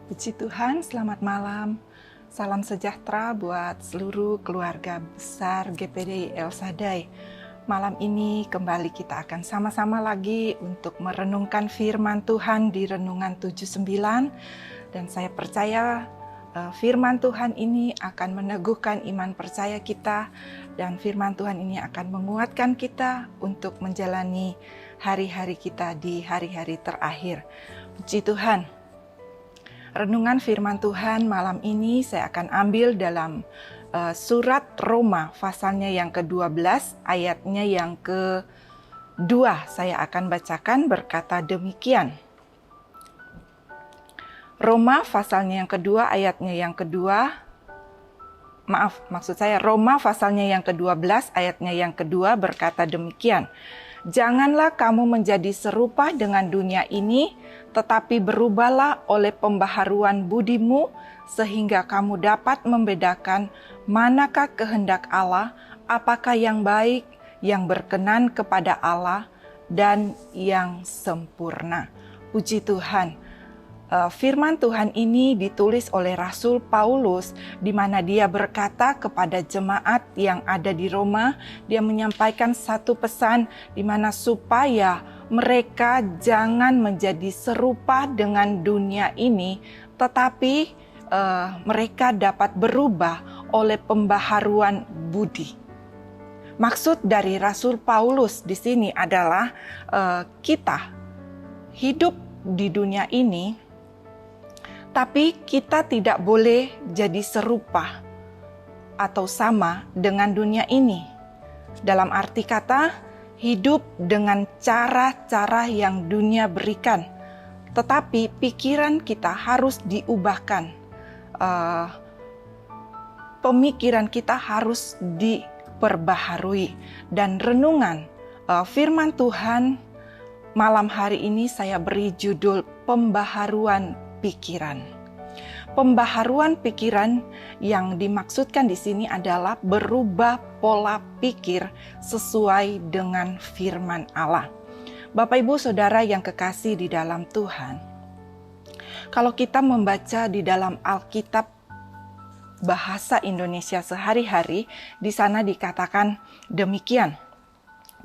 Puji Tuhan, selamat malam. Salam sejahtera buat seluruh keluarga besar GPD El Shaddai. Malam ini kembali kita akan sama-sama lagi untuk merenungkan firman Tuhan di Renungan 79. Dan saya percaya firman Tuhan ini akan meneguhkan iman percaya kita. Dan firman Tuhan ini akan menguatkan kita untuk menjalani hari-hari kita di hari-hari terakhir. Puji Tuhan. Renungan firman Tuhan malam ini saya akan ambil dalam surat Roma pasalnya yang ke-12 ayatnya yang ke-2. Saya akan bacakan berkata demikian. Roma pasalnya yang kedua ayatnya yang kedua. Roma pasalnya yang ke-12 ayatnya yang kedua berkata demikian. Janganlah kamu menjadi serupa dengan dunia ini, tetapi berubahlah oleh pembaharuan budimu, sehingga kamu dapat membedakan manakah kehendak Allah, apakah yang baik, yang berkenan kepada Allah, dan yang sempurna. Puji Tuhan. Firman Tuhan ini ditulis oleh Rasul Paulus, di mana dia berkata kepada jemaat yang ada di Roma. Dia menyampaikan satu pesan di mana supaya mereka jangan menjadi serupa dengan dunia ini, tetapi mereka dapat berubah oleh pembaharuan budi. Maksud dari Rasul Paulus di sini adalah kita hidup di dunia ini, tapi kita tidak boleh jadi serupa atau sama dengan dunia ini. Dalam arti kata, hidup dengan cara-cara yang dunia berikan. Tetapi pikiran kita harus diubahkan. Pemikiran kita harus diperbaharui. Dan renungan firman Tuhan malam hari ini saya beri judul pembaharuan pikiran. Pembaharuan pikiran yang dimaksudkan di sini adalah berubah pola pikir sesuai dengan firman Allah. Bapak Ibu Saudara yang kekasih di dalam Tuhan, kalau kita membaca di dalam Alkitab bahasa Indonesia sehari-hari, di sana dikatakan demikian.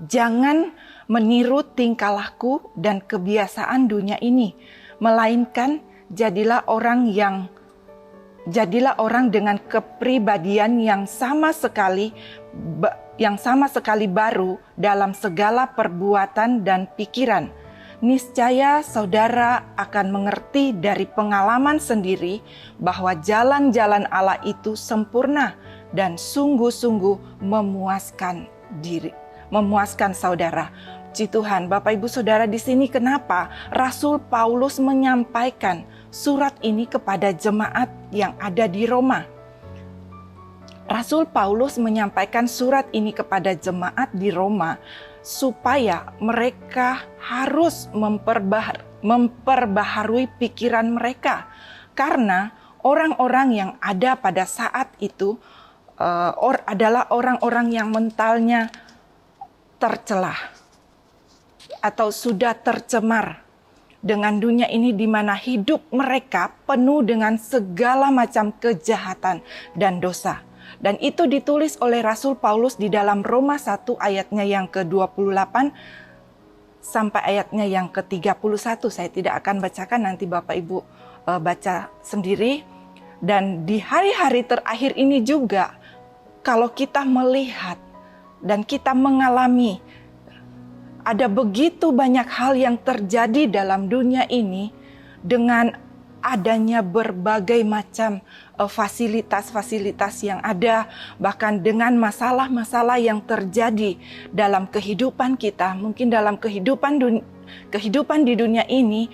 Jangan meniru tingkah laku dan kebiasaan dunia ini, melainkan jadilah orang dengan kepribadian yang sama sekali baru dalam segala perbuatan dan pikiran. Niscaya saudara akan mengerti dari pengalaman sendiri bahwa jalan-jalan Allah itu sempurna dan sungguh-sungguh memuaskan saudara. Puji Tuhan, Bapak Ibu Saudara, di sini kenapa Rasul Paulus menyampaikan surat ini kepada jemaat yang ada di Roma. Rasul Paulus menyampaikan surat ini kepada jemaat di Roma supaya mereka harus memperbaharui pikiran mereka. Karena orang-orang yang ada pada saat itu adalah orang-orang yang mentalnya tercelah atau sudah tercemar dengan dunia ini, di mana hidup mereka penuh dengan segala macam kejahatan dan dosa. Dan itu ditulis oleh Rasul Paulus di dalam Roma 1 ayatnya yang ke-28 sampai ayatnya yang ke-31. Saya tidak akan bacakan, nanti Bapak Ibu baca sendiri. Dan di hari-hari terakhir ini juga, kalau kita melihat dan kita mengalami ada begitu banyak hal yang terjadi dalam dunia ini dengan adanya berbagai macam fasilitas-fasilitas yang ada, bahkan dengan masalah-masalah yang terjadi dalam kehidupan kita, mungkin dalam kehidupan di dunia ini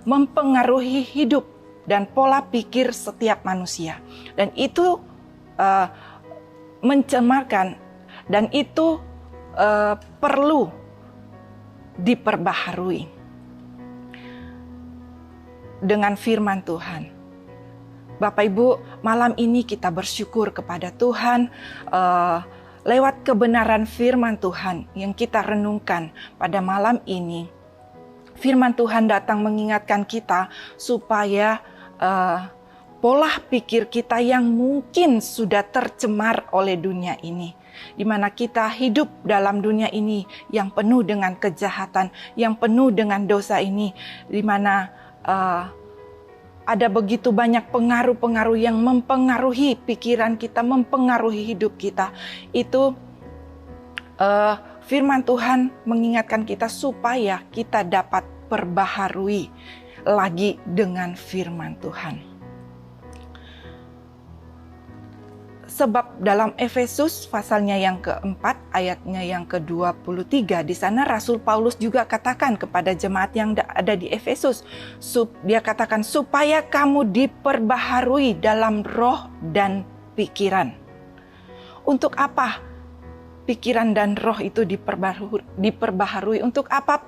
mempengaruhi hidup dan pola pikir setiap manusia. Dan itu mencemarkan dan itu perlu diperbaharui dengan firman Tuhan. Bapak Ibu, malam ini kita bersyukur kepada Tuhan lewat kebenaran firman Tuhan yang kita renungkan pada malam ini. Firman Tuhan datang mengingatkan kita supaya pola pikir kita yang mungkin sudah tercemar oleh dunia ini, di mana kita hidup dalam dunia ini yang penuh dengan kejahatan, yang penuh dengan dosa ini, di mana ada begitu banyak pengaruh-pengaruh yang mempengaruhi pikiran kita, mempengaruhi hidup kita. Itu firman Tuhan mengingatkan kita supaya kita dapat perbaharui lagi dengan firman Tuhan. Sebab dalam Efesus pasalnya yang keempat, ayatnya yang ke-23, di sana Rasul Paulus juga katakan kepada jemaat yang ada di Efesus, dia katakan supaya kamu diperbaharui dalam roh dan pikiran. Untuk apa pikiran dan roh itu diperbaharui? Untuk apa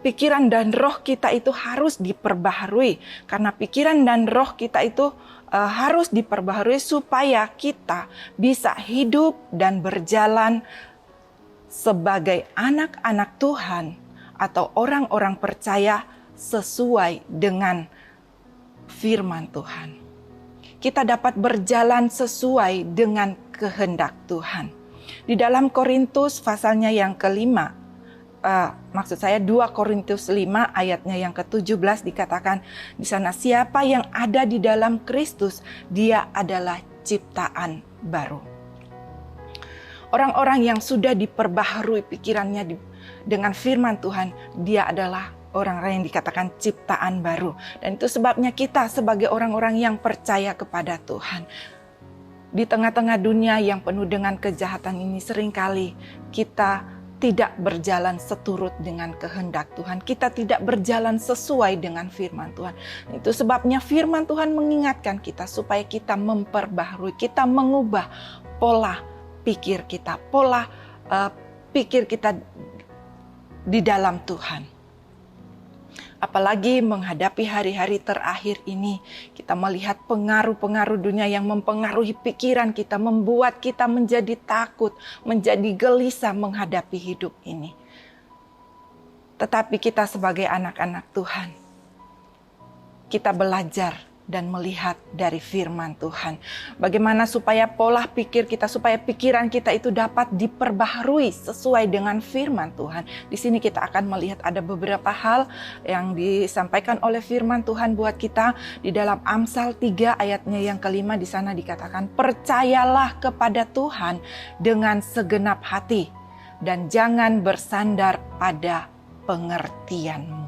pikiran dan roh kita itu harus diperbaharui? Karena pikiran dan roh kita itu harus diperbaharui supaya kita bisa hidup dan berjalan sebagai anak-anak Tuhan atau orang-orang percaya sesuai dengan firman Tuhan. Kita dapat berjalan sesuai dengan kehendak Tuhan. Di dalam Korintus pasalnya yang kelima, maksud saya 2 Korintus 5 ayatnya yang ke-17 dikatakan di sana, siapa yang ada di dalam Kristus, dia adalah ciptaan baru. Orang-orang yang sudah diperbaharui pikirannya dengan firman Tuhan, dia adalah orang-orang yang dikatakan ciptaan baru. Dan itu sebabnya kita sebagai orang-orang yang percaya kepada Tuhan, di tengah-tengah dunia yang penuh dengan kejahatan ini, seringkali kita tidak berjalan seturut dengan kehendak Tuhan. Kita tidak berjalan sesuai dengan firman Tuhan. Itu sebabnya firman Tuhan mengingatkan kita supaya kita memperbaharui, kita mengubah pola pikir kita, pola pikir kita di dalam Tuhan. Apalagi menghadapi hari-hari terakhir ini, kita melihat pengaruh-pengaruh dunia yang mempengaruhi pikiran kita, membuat kita menjadi takut, menjadi gelisah menghadapi hidup ini. Tetapi kita sebagai anak-anak Tuhan, kita belajar dan melihat dari firman Tuhan. Bagaimana supaya pola pikir kita, supaya pikiran kita itu dapat diperbaharui sesuai dengan firman Tuhan. Di sini kita akan melihat ada beberapa hal yang disampaikan oleh firman Tuhan buat kita. Di dalam Amsal 3 ayatnya yang kelima, di sana dikatakan, percayalah kepada Tuhan dengan segenap hati dan jangan bersandar pada pengertianmu.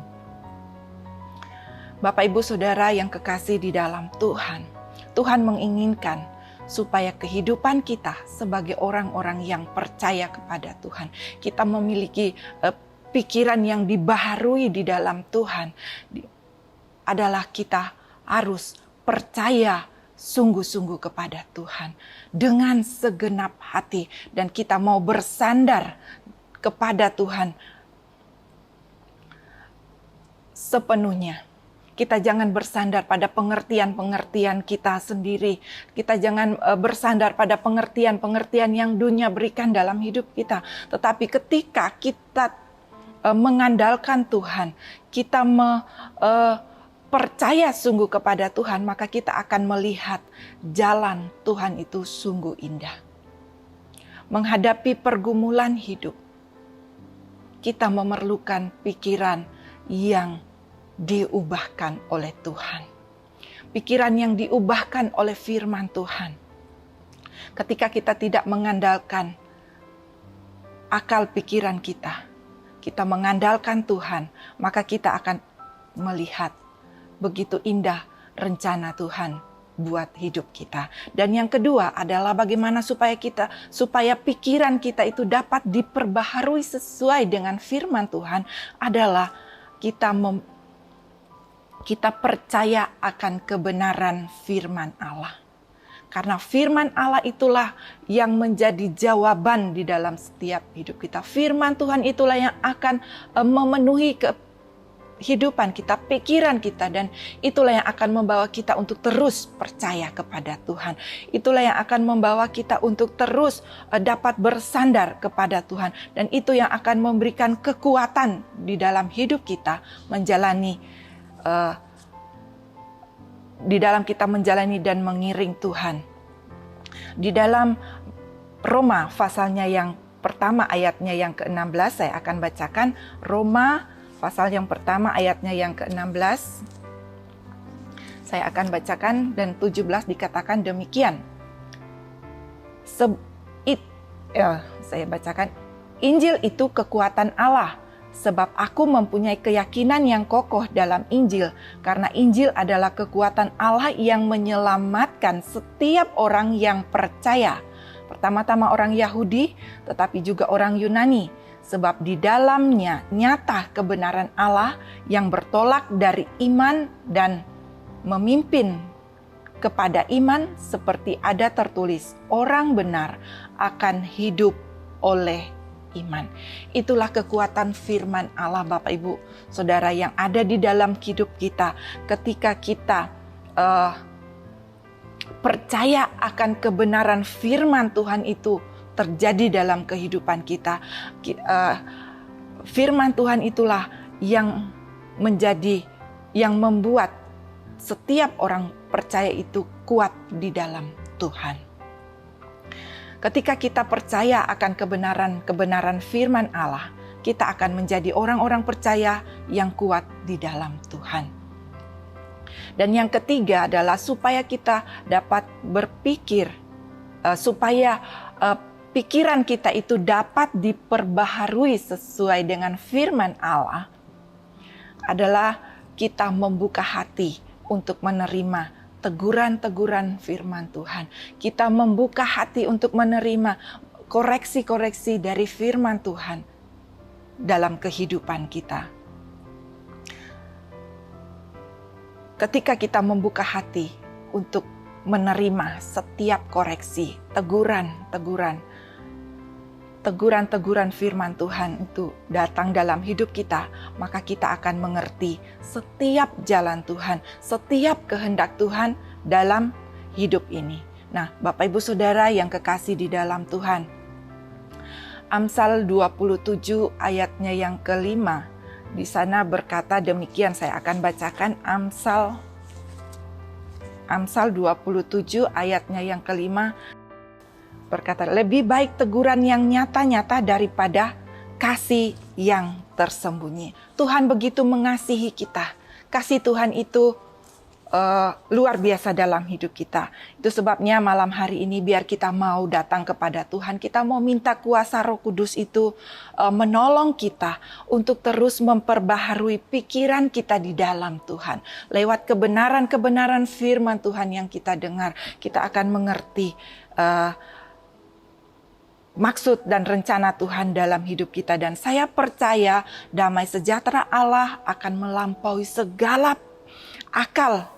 Bapak, Ibu, Saudara yang kekasih di dalam Tuhan, Tuhan menginginkan supaya kehidupan kita sebagai orang-orang yang percaya kepada Tuhan, kita memiliki pikiran yang dibaharui di dalam Tuhan, adalah kita harus percaya sungguh-sungguh kepada Tuhan dengan segenap hati, dan kita mau bersandar kepada Tuhan sepenuhnya. Kita jangan bersandar pada pengertian-pengertian kita sendiri. Kita jangan bersandar pada pengertian-pengertian yang dunia berikan dalam hidup kita. Tetapi ketika kita mengandalkan Tuhan, kita percaya sungguh kepada Tuhan, maka kita akan melihat jalan Tuhan itu sungguh indah. Menghadapi pergumulan hidup, kita memerlukan pikiran yang diubahkan oleh Tuhan. Pikiran yang diubahkan oleh firman Tuhan. Ketika kita tidak mengandalkan akal pikiran kita, kita mengandalkan Tuhan, maka kita akan melihat begitu indah rencana Tuhan buat hidup kita. Dan yang kedua adalah bagaimana supaya pikiran kita itu dapat diperbaharui sesuai dengan firman Tuhan, adalah kita percaya akan kebenaran firman Allah. Karena firman Allah itulah yang menjadi jawaban di dalam setiap hidup kita. Firman Tuhan itulah yang akan memenuhi kehidupan kita, pikiran kita, dan itulah yang akan membawa kita untuk terus percaya kepada Tuhan. Itulah yang akan membawa kita untuk terus dapat bersandar kepada Tuhan, dan itu yang akan memberikan kekuatan di dalam hidup kita menjalani di dalam kita menjalani dan mengiring Tuhan. Di dalam Roma pasalnya yang pertama ayatnya yang ke-16, saya akan bacakan Roma pasal yang pertama ayatnya yang ke-16. Saya akan bacakan dan 17 dikatakan demikian. Saya bacakan, Injil itu kekuatan Allah, sebab aku mempunyai keyakinan yang kokoh dalam Injil, karena Injil adalah kekuatan Allah yang menyelamatkan setiap orang yang percaya. Pertama-tama orang Yahudi, tetapi juga orang Yunani, sebab di dalamnya nyata kebenaran Allah yang bertolak dari iman dan memimpin kepada iman, seperti ada tertulis, orang benar akan hidup oleh iman. Itulah kekuatan firman Allah, Bapak Ibu Saudara, yang ada di dalam hidup kita. Ketika kita percaya akan kebenaran firman Tuhan itu terjadi dalam kehidupan kita, firman Tuhan itulah yang membuat setiap orang percaya itu kuat di dalam Tuhan. Ketika kita percaya akan kebenaran firman Allah, kita akan menjadi orang-orang percaya yang kuat di dalam Tuhan. Dan yang ketiga adalah supaya kita dapat berpikir, supaya pikiran kita itu dapat diperbaharui sesuai dengan firman Allah, adalah kita membuka hati untuk menerima teguran-teguran firman Tuhan. Kita membuka hati untuk menerima koreksi-koreksi dari firman Tuhan dalam kehidupan kita. Ketika kita membuka hati untuk menerima setiap koreksi, teguran firman Tuhan itu datang dalam hidup kita, maka kita akan mengerti setiap jalan Tuhan, setiap kehendak Tuhan dalam hidup ini. Nah, Bapak Ibu Saudara yang kekasih di dalam Tuhan, Amsal 27 ayatnya yang kelima, di sana berkata demikian, saya akan bacakan Amsal 27 ayatnya yang kelima, berkata, lebih baik teguran yang nyata-nyata daripada kasih yang tersembunyi. Tuhan begitu mengasihi kita. Kasih Tuhan itu luar biasa dalam hidup kita. Itu sebabnya malam hari ini biar kita mau datang kepada Tuhan, kita mau minta kuasa Roh Kudus itu menolong kita untuk terus memperbaharui pikiran kita di dalam Tuhan. Lewat kebenaran-kebenaran firman Tuhan yang kita dengar, kita akan mengerti maksud dan rencana Tuhan dalam hidup kita. Dan saya percaya damai sejahtera Allah akan melampaui segala akal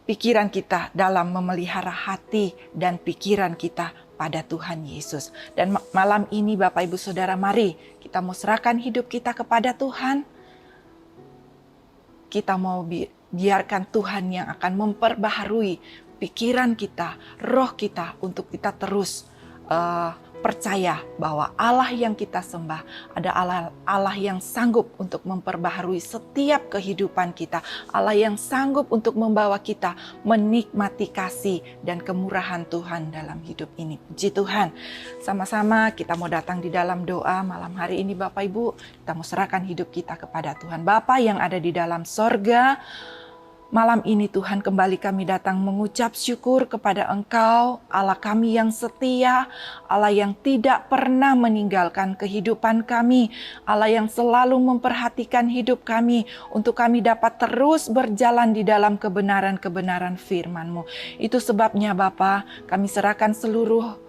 pikiran kita dalam memelihara hati dan pikiran kita pada Tuhan Yesus. Dan malam ini Bapak Ibu Saudara, mari kita mau serahkan hidup kita kepada Tuhan. Kita mau biarkan Tuhan yang akan memperbaharui pikiran kita, roh kita, untuk kita terus percaya bahwa Allah yang kita sembah ada Allah yang sanggup untuk memperbaharui setiap kehidupan kita. Allah yang sanggup untuk membawa kita menikmati kasih dan kemurahan Tuhan dalam hidup ini. Puji Tuhan. Sama-sama kita mau datang di dalam doa malam hari ini Bapak Ibu. Kita mau serahkan hidup kita kepada Tuhan. Bapa yang ada di dalam sorga, malam ini Tuhan kembali kami datang mengucap syukur kepada Engkau, Allah kami yang setia, Allah yang tidak pernah meninggalkan kehidupan kami, Allah yang selalu memperhatikan hidup kami untuk kami dapat terus berjalan di dalam kebenaran-kebenaran firman-Mu. Itu sebabnya Bapa, kami serahkan seluruh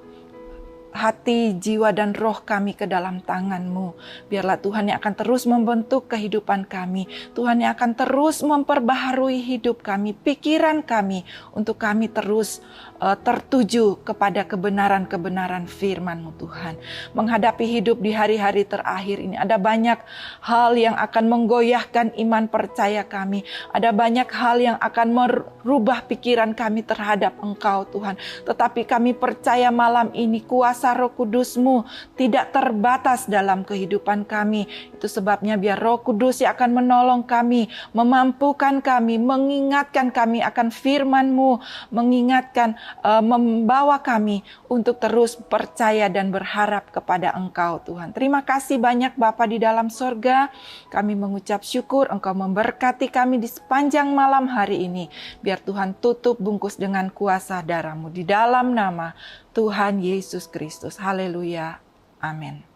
hati, jiwa, dan roh kami ke dalam tangan-Mu. Biarlah Tuhan yang akan terus membentuk kehidupan kami. Tuhan yang akan terus memperbaharui hidup kami, pikiran kami, untuk kami terus tertuju kepada kebenaran-kebenaran firman-Mu Tuhan. Menghadapi hidup di hari-hari terakhir ini, ada banyak hal yang akan menggoyahkan iman percaya kami. Ada banyak hal yang akan merubah pikiran kami terhadap Engkau Tuhan. Tetapi kami percaya malam ini kuasa Roh Kudus-Mu tidak terbatas dalam kehidupan kami. Itu sebabnya biar Roh Kudus yang akan menolong kami, memampukan kami, mengingatkan kami akan firman-Mu, mengingatkan, membawa kami untuk terus percaya dan berharap kepada Engkau Tuhan. Terima kasih banyak Bapa di dalam sorga. Kami mengucap syukur Engkau memberkati kami di sepanjang malam hari ini. Biar Tuhan tutup bungkus dengan kuasa darah-Mu di dalam nama Tuhan Yesus Kristus. Haleluya. Amin.